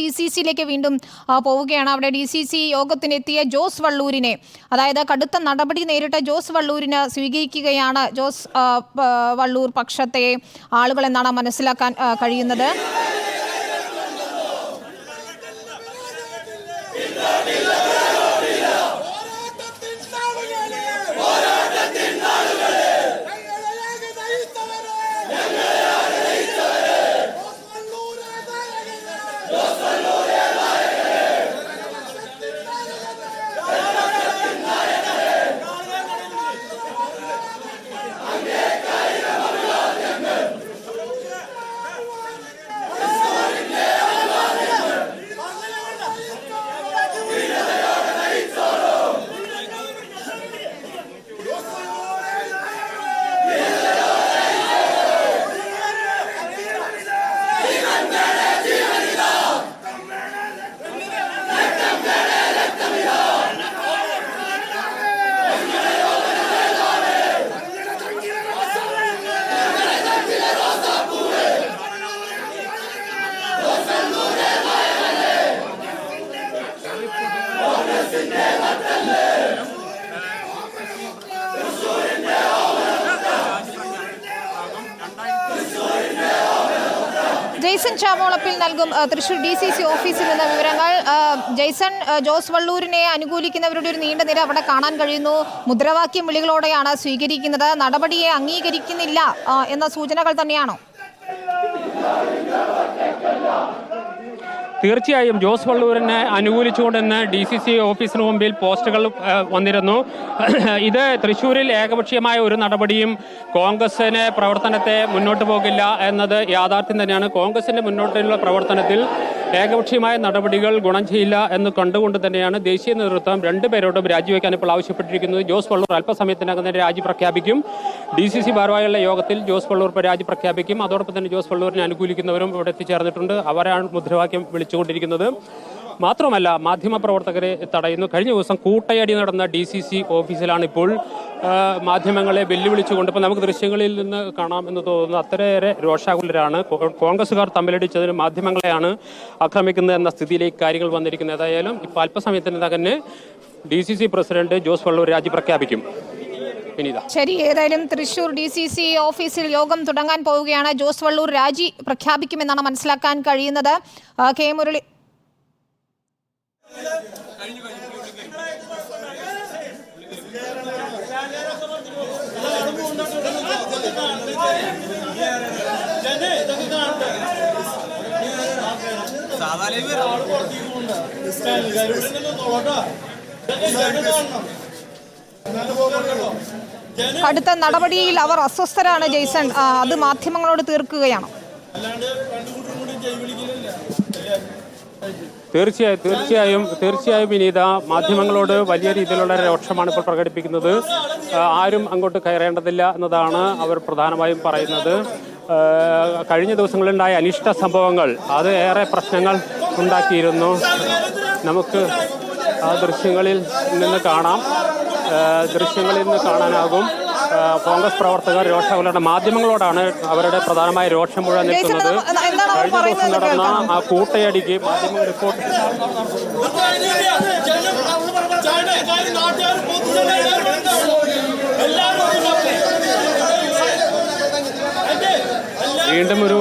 DCCയിലേക്ക് വീണ്ടും പോവുകയാണ്. അവിടെ DCC യോഗത്തിനെത്തിയ ജോസ് വള്ളൂരിനെ, അതായത് കടുത്ത നടപടി നേരിട്ട ജോസ് വള്ളൂരിനെ സ്വീകരിക്കുകയാണ് ജോസ് വള്ളൂർ പക്ഷത്തെ ആളുകൾ എന്നാണ് മനസ്സിലാക്കാൻ കഴിയുന്നത്. ജെയ്സൺ ചാമോളപ്പിൽ നൽകും തൃശൂർ DCC ഓഫീസിൽ നിന്ന് വിവരങ്ങൾ. ജെയ്സൺ, ജോസ് വള്ളൂരിനെ അനുകൂലിക്കുന്നവരുടെ ഒരു നീണ്ട നിര അവിടെ കാണാൻ കഴിയുന്നു. മുദ്രാവാക്യം വിളികളോടെയാണ് സ്വീകരിക്കുന്നത്. നടപടിയെ അംഗീകരിക്കുന്നില്ല എന്ന സൂചനകൾ തന്നെയാണോ? തീർച്ചയായും ജോസ് വള്ളൂരിനെ അനുകൂലിച്ചുകൊണ്ട് ഇന്ന് DCC ഓഫീസിന് മുമ്പിൽ പോസ്റ്റുകൾ വന്നിരുന്നു. ഇത് തൃശ്ശൂരിൽ ഏകപക്ഷീയമായ ഒരു നടപടിയും കോൺഗ്രസിന് പ്രവർത്തനത്തെ മുന്നോട്ട് പോകില്ല എന്നത് യാഥാർത്ഥ്യം തന്നെയാണ്. കോൺഗ്രസിന്റെ മുന്നോട്ടുള്ള പ്രവർത്തനത്തിൽ ഏകപക്ഷീയമായ നടപടികൾ ഗുണം ചെയ്യില്ല എന്ന് കണ്ടുകൊണ്ട് തന്നെയാണ് ദേശീയ നേതൃത്വം രണ്ടുപേരോടും രാജിവെക്കാൻ ഇപ്പോൾ ആവശ്യപ്പെട്ടിരിക്കുന്നത്. ജോസ് വള്ളൂർ അല്പസമയത്തിനകം തന്നെ രാജി പ്രഖ്യാപിക്കും. DCC ഭാരവാഹികളുടെ യോഗത്തിൽ ജോസ് വള്ളൂർ രാജി പ്രഖ്യാപിക്കും. അതോടൊപ്പം തന്നെ ജോസ് വള്ളൂരിനെ അനുകൂലിക്കുന്നവരും ഇവിടെ എത്തിച്ചേർന്നിട്ടുണ്ട്. അവരാണ് മുദ്രാവാക്യം വിളിച്ചുകൊണ്ടിരിക്കുന്നത്. മാത്രമല്ല, മാധ്യമപ്രവർത്തകരെ തടയുന്നു. കഴിഞ്ഞ ദിവസം കൂട്ടയടി നടന്ന DCC ഓഫീസിലാണ് ഇപ്പോൾ മാധ്യമങ്ങളെ വെല്ലുവിളിച്ചുകൊണ്ട്, ഇപ്പോൾ നമുക്ക് ദൃശ്യങ്ങളിൽ നിന്ന് കാണാം എന്ന് തോന്നുന്നു, അത്രയേറെ രോഷാകുലരാണ്. കോൺഗ്രസുകാർ തമ്മിലടിച്ചതിന് മാധ്യമങ്ങളെയാണ് ആക്രമിക്കുന്നത് എന്ന സ്ഥിതിയിലേക്ക് കാര്യങ്ങൾ വന്നിരിക്കുന്നത്. ഏതായാലും ഇപ്പോൾ അല്പസമയത്തിന് തന്നെ DCC പ്രസിഡന്റ് ജോസ് വള്ളൂർ രാജി പ്രഖ്യാപിക്കും. ശരി, ഏതായാലും തൃശൂർ DCC ഓഫീസിൽ യോഗം തുടങ്ങാൻ പോവുകയാണ്. ജോസ് വള്ളൂർ രാജി പ്രഖ്യാപിക്കുമെന്നാണ് മനസ്സിലാക്കാൻ കഴിയുന്നത്. K മുരളി, കടുത്ത നടപടിയിൽ അവർ അസ്വസ്ഥരാണ്. ജെയ്സൺ, അത് മാധ്യമങ്ങളോട് തീർക്കുകയാണോ? തീർച്ചയായും വിനീത, മാധ്യമങ്ങളോട് വലിയ രീതിയിലുള്ള രോക്ഷമാണ് ഇപ്പോൾ പ്രകടിപ്പിക്കുന്നത്. ആരും അങ്ങോട്ട് കയറേണ്ടതില്ല എന്നതാണ് അവർ പ്രധാനമായും പറയുന്നത്. കഴിഞ്ഞ ദിവസങ്ങളിലുണ്ടായ അനിഷ്ട സംഭവങ്ങൾ അത് ഏറെ പ്രശ്നങ്ങൾ ഉണ്ടാക്കിയിരുന്നു. നമുക്ക് ആ ദൃശ്യങ്ങളിൽ നിന്ന് കാണാനാകും. കോൺഗ്രസ് പ്രവർത്തകർ രോഷാകുലരുടെ മാധ്യമങ്ങളോടാണ് അവരുടെ പ്രധാനമായ രോഷം മുഴുവൻ നിൽക്കുന്നത്. കഴിഞ്ഞ ദിവസം നടന്ന ആ കൂട്ടയടിക്ക് മാധ്യമങ്ങൾ റിപ്പോർട്ട് വീണ്ടും ഒരു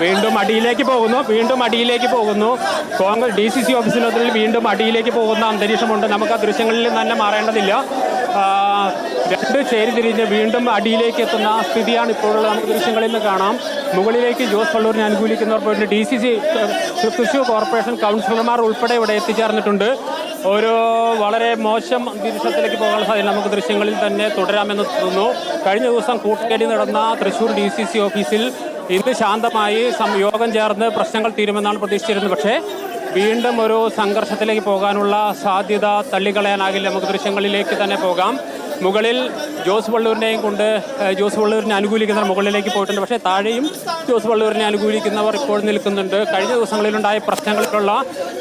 വീണ്ടും അടിയിലേക്ക് പോകുന്നു. കോൺഗ്രസ് DCC ഓഫീസിനുള്ളിൽ വീണ്ടും അടിയിലേക്ക് പോകുന്ന അന്തരീക്ഷമുണ്ട്. നമുക്ക് ആ ദൃശ്യങ്ങളിൽ തന്നെ മാറേണ്ടതില്ല. രണ്ട് ചേരിതിരിഞ്ഞ് വീണ്ടും അടിയിലേക്ക് എത്തുന്ന സ്ഥിതിയാണ് ഇപ്പോഴുള്ളത്. നമുക്ക് ദൃശ്യങ്ങളിൽ നിന്ന് കാണാം. മുകളിലേക്ക് ജോസ് വള്ളൂരിനെ അനുകൂലിക്കുന്നവർ പോയിട്ട് DCC തൃശ്ശൂർ കോർപ്പറേഷൻ കൗൺസിലർമാർ ഉൾപ്പെടെ ഇവിടെ എത്തിച്ചേർന്നിട്ടുണ്ട്. ഒരു വളരെ മോശം അന്തരീക്ഷത്തിലേക്ക് പോകാൻ സാധ്യത നമുക്ക് ദൃശ്യങ്ങളിൽ തന്നെ തുടരാമെന്ന് തോന്നുന്നു. കഴിഞ്ഞ ദിവസം കൂട്ടയടി നടന്ന തൃശ്ശൂർ DCC ഓഫീസിൽ ഇന്ന് ശാന്തമായി യോഗം ചേർന്ന് പ്രശ്നങ്ങൾ തീരുമെന്നാണ് പ്രതീക്ഷിച്ചിരുന്നത്. പക്ഷേ വീണ്ടും ഒരു സംഘർഷത്തിലേക്ക് പോകാനുള്ള സാധ്യത തള്ളിക്കളയാനാകില്ല. നമുക്ക് ദൃശ്യങ്ങളിലേക്ക് തന്നെ പോകാം. മുകളിൽ ജോസ് വള്ളൂരിനെയും കൊണ്ട് ജോസ് വള്ളൂരിനെ അനുകൂലിക്കുന്നവർ മുകളിലേക്ക് പോയിട്ടുണ്ട്. പക്ഷേ താഴെയും ജോസ് വള്ളൂരിനെ അനുകൂലിക്കുന്നവർ ഇപ്പോൾ നിൽക്കുന്നുണ്ട്. കഴിഞ്ഞ ദിവസങ്ങളിലുണ്ടായ പ്രശ്നങ്ങൾക്കുള്ള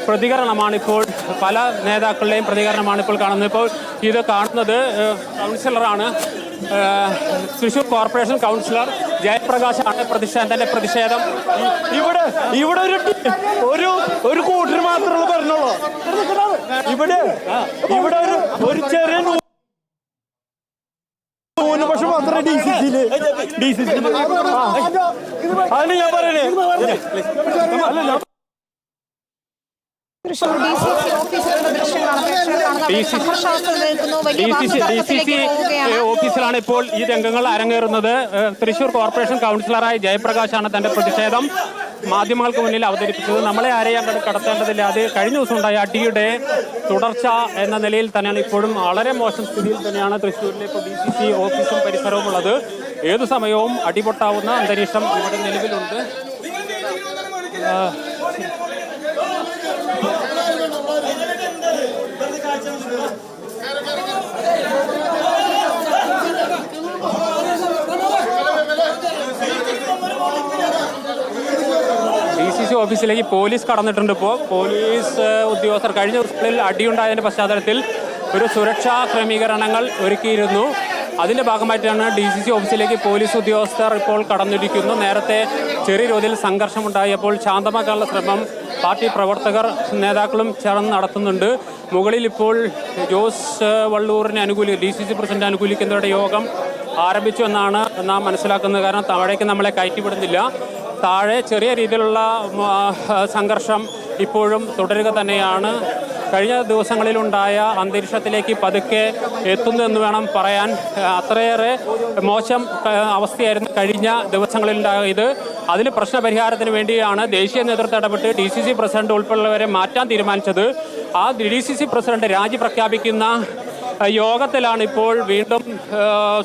പ്രതികരണമാണ് ഇപ്പോൾ പല നേതാക്കളുടെയും പ്രതികരണമാണ് ഇപ്പോൾ കാണുന്നത്. ഇപ്പോൾ ഇത് കാണുന്നത് കൗൺസിലറാണ്, തൃശ്ശൂർ കോർപ്പറേഷൻ കൗൺസിലർ ജയപ്രകാശാണ് തന്റെ പ്രതിഷേധം. ഇവിടെ ഒരു കൂട്ടർ മാത്രമേ പറഞ്ഞോളൂ. ഇവിടെ ഒരു ചെറിയ ന്യൂനപക്ഷം മാത്രമേ ഡി സി സിയില് അതിന് ഞാൻ പറയണേ. തൃശൂർ DCC ഓഫീസിലുള്ള ദൃശ്യങ്ങളാണ് സംഘർഷാവസ്ഥ നിൽക്കുന്നു. വലിയ വാക്കുതർക്കത്തിലേക്ക് പോവുകയാണ്. ഓഫീസിലാണ് ഇപ്പോൾ ഈ രംഗങ്ങൾ അരങ്ങേറുന്നത്. തൃശൂർ കോർപ്പറേഷൻ കൗൺസിലറായ ജയപ്രകാശാണ് തന്റെ പ്രതിഷേധം മാധ്യമങ്ങൾക്ക് മുന്നിൽ അവതരിപ്പിച്ചത്. നമ്മളെ ആരെയും അങ്ങോട്ട് കടത്തേണ്ടതില്ല. അത് കഴിഞ്ഞ ദിവസം ഉണ്ടായ അടിയുടെ തുടർച്ച എന്ന നിലയിൽ തന്നെയാണ് ഇപ്പോഴും വളരെ മോശം സ്ഥിതിയിൽ തന്നെയാണ് തൃശ്ശൂരിലെ ഇപ്പോൾ DCC ഓഫീസും പരിസരവും ഉള്ളത്. ഏതു സമയവും അടിപൊട്ടാവുന്ന അന്തരീക്ഷം ഇവിടെ നിലവിലുണ്ട്. DCC ഓഫീസിലേക്ക് പോലീസ് കടന്നിട്ടുണ്ട്. ഇപ്പോൾ പോലീസ് ഉദ്യോഗസ്ഥർ കഴിഞ്ഞ ദിവസങ്ങളിൽ അടിയുണ്ടായതിൻ്റെ പശ്ചാത്തലത്തിൽ ഒരു സുരക്ഷാ ക്രമീകരണങ്ങൾ ഒരുക്കിയിരുന്നു. അതിൻ്റെ ഭാഗമായിട്ടാണ് DCC ഓഫീസിലേക്ക് പോലീസ് ഉദ്യോഗസ്ഥർ ഇപ്പോൾ കടന്നിരിക്കുന്നു. നേരത്തെ ചെറിയ തോതിൽ സംഘർഷമുണ്ടായപ്പോൾ ശാന്തമാക്കാനുള്ള ശ്രമം പാർട്ടി പ്രവർത്തകർ നേതാക്കളും ചേർന്ന് നടത്തുന്നുണ്ട്. മുകളിൽ ഇപ്പോൾ ജോസ് വള്ളൂരിനെ DCC പ്രസിഡന്റ് അനുകൂലിക്കുന്നവരുടെ യോഗം ആരംഭിച്ചു എന്നാണ് നാം മനസ്സിലാക്കുന്നത്. കാരണം താഴേക്ക് നമ്മളെ കയറ്റിവിടുന്നില്ല. താഴെ ചെറിയ രീതിയിലുള്ള സംഘർഷം ഇപ്പോഴും തുടരുക തന്നെയാണ്. കഴിഞ്ഞ ദിവസങ്ങളിലുണ്ടായ അന്തരീക്ഷത്തിലേക്ക് പതുക്കെ എത്തുന്നു എന്ന് വേണം പറയാൻ. അത്രയേറെ മോശം അവസ്ഥയായിരുന്നു കഴിഞ്ഞ ദിവസങ്ങളിലുണ്ടായത്. അതിന് പ്രശ്നപരിഹാരത്തിന് വേണ്ടിയാണ് ദേശീയ നേതൃത്വം ഇടപെട്ട് DCC പ്രസിഡന്റ് ഉൾപ്പെടെയുള്ളവരെ മാറ്റാൻ തീരുമാനിച്ചത്. ആ DCC പ്രസിഡന്റ് രാജി പ്രഖ്യാപിക്കുന്ന യോഗത്തിലാണ് ഇപ്പോൾ വീണ്ടും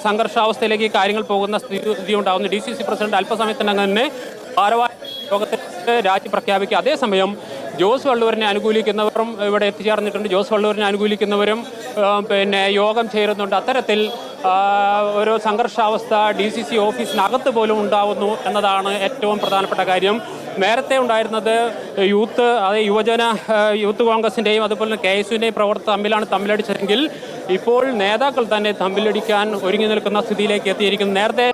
സംഘർഷാവസ്ഥയിലേക്ക് കാര്യങ്ങൾ പോകുന്ന സ്ഥിതി ഉണ്ടാകുന്നു. DCC പ്രസിഡന്റ് അല്പസമയത്തിനകം തന്നെ ഭാരവാഹി യോഗത്തിൽ രാജി പ്രഖ്യാപിക്കുക. അതേസമയം ജോസ് വള്ളൂരിനെ അനുകൂലിക്കുന്നവരും ഇവിടെ എത്തിച്ചേർന്നിട്ടുണ്ട്. ജോസ് വള്ളൂരിനെ അനുകൂലിക്കുന്നവരും യോഗം ചേരുന്നുണ്ട്. അത്തരത്തിൽ ഒരു സംഘർഷാവസ്ഥ DCC ഓഫീസിനകത്ത് പോലും ഉണ്ടാവുന്നു എന്നതാണ് ഏറ്റവും പ്രധാനപ്പെട്ട കാര്യം. നേരത്തെ ഉണ്ടായിരുന്നത് യൂത്ത് കോൺഗ്രസിൻ്റെയും അതുപോലെ KSUവിൻ്റെയും പ്രവർത്തകർ തമ്മിലടിച്ചതെങ്കിൽ ഇപ്പോൾ നേതാക്കൾ തന്നെ തമ്മിലടിക്കാൻ ഒരുങ്ങി നിൽക്കുന്ന സ്ഥിതിയിലേക്ക് എത്തിയിരിക്കുന്നു. നേരത്തെ